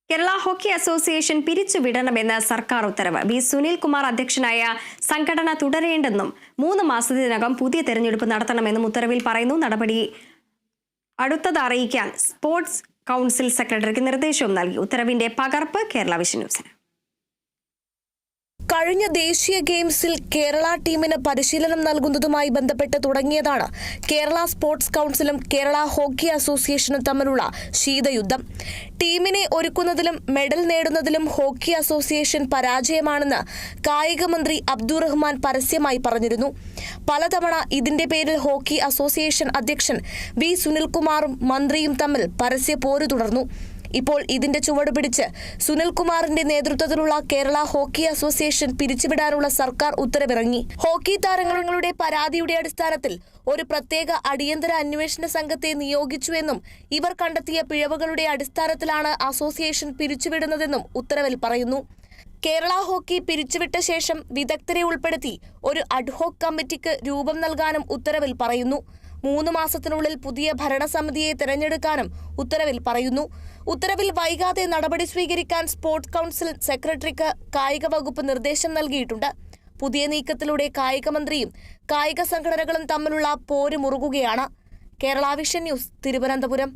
Kerala hockey association പിരിച്ചുവിടണമെന്ന് സർക്കാർ ഉത്തരവ്. V Sunilkumar അധ്യക്ഷനായ സംഘടന തുടരേണ്ടെന്നും 3 മാസത്തിനകം പുതിയ തെരഞ്ഞെടുപ്പ് നടത്തണമെന്നും ഉത്തരവിൽ പറയുന്നു. നടപടി അടുത്തത് അറിയിക്കാൻ സ്പോർട്സ് കൗൺസിൽ സെക്രട്ടറിക്ക് നിർദ്ദേശവും നൽകി. ഉത്തരവിന്റെ പകർപ്പ് കേരള വിഷൻ ന്യൂസിന്. കഴിഞ്ഞ ദേശീയ ഗെയിംസിൽ കേരള ടീമിന് പരിശീലനം നൽകുന്നതുമായി ബന്ധപ്പെട്ട് തുടങ്ങിയതാണ് കേരള സ്പോർട്സ് കൗൺസിലും കേരള ഹോക്കി അസോസിയേഷനും തമ്മിലുള്ള ശീതയുദ്ധം. ടീമിനെ ഒരുക്കുന്നതിലും മെഡൽ നേടുന്നതിലും ഹോക്കി അസോസിയേഷൻ പരാജയമാണെന്ന് കായിക മന്ത്രി അബ്ദുറഹ്മാൻ പരസ്യമായി പറഞ്ഞിരുന്നു. പലതവണ ഇതിന്റെ പേരിൽ ഹോക്കി അസോസിയേഷൻ അധ്യക്ഷൻ വി സുനിൽകുമാറും മന്ത്രിയും തമ്മിൽ പരസ്യ പോര് തുടർന്നു. ഇപ്പോൾ ഇതിന്റെ ചുവട് പിടിച്ച് സുനിൽകുമാറിന്റെ നേതൃത്വത്തിലുള്ള കേരള ഹോക്കി അസോസിയേഷൻ പിരിച്ചുവിടാനുള്ള സർക്കാർ ഉത്തരവിറങ്ങി. ഹോക്കി താരങ്ങളുടെ പരാതിയുടെ അടിസ്ഥാനത്തിൽ ഒരു പ്രത്യേക അടിയന്തര അന്വേഷണ സംഘത്തെ നിയോഗിച്ചുവെന്നും ഇവർ കണ്ടെത്തിയ പിഴവുകളുടെ അടിസ്ഥാനത്തിലാണ് അസോസിയേഷൻ പിരിച്ചുവിടുന്നതെന്നും ഉത്തരവിൽ പറയുന്നു. കേരള ഹോക്കി പിരിച്ചുവിട്ട ശേഷം വിദഗ്ധരെ ഉൾപ്പെടുത്തി ഒരു അഡ്ഹോക് കമ്മിറ്റിക്ക് രൂപം നൽകാനും ഉത്തരവിൽ പറയുന്നു. 3 മാസത്തിനുള്ളിൽ പുതിയ ഭരണസമിതിയെ തെരഞ്ഞെടുക്കാനും ഉത്തരവിൽ പറയുന്നു. ഉത്തരവിൽ വൈകാതെ നടപടി സ്വീകരിക്കാൻ സ്പോർട്സ് കൗൺസിൽ സെക്രട്ടറിക്ക് കായിക വകുപ്പ് നിർദ്ദേശം നൽകിയിട്ടുണ്ട്. പുതിയ നീക്കത്തിലൂടെ കായിക മന്ത്രിയും കായിക സംഘടനകളും തമ്മിലുള്ള പോര് മുറുകുകയാണ്. Kerala vision news, Thiruvananthapuram.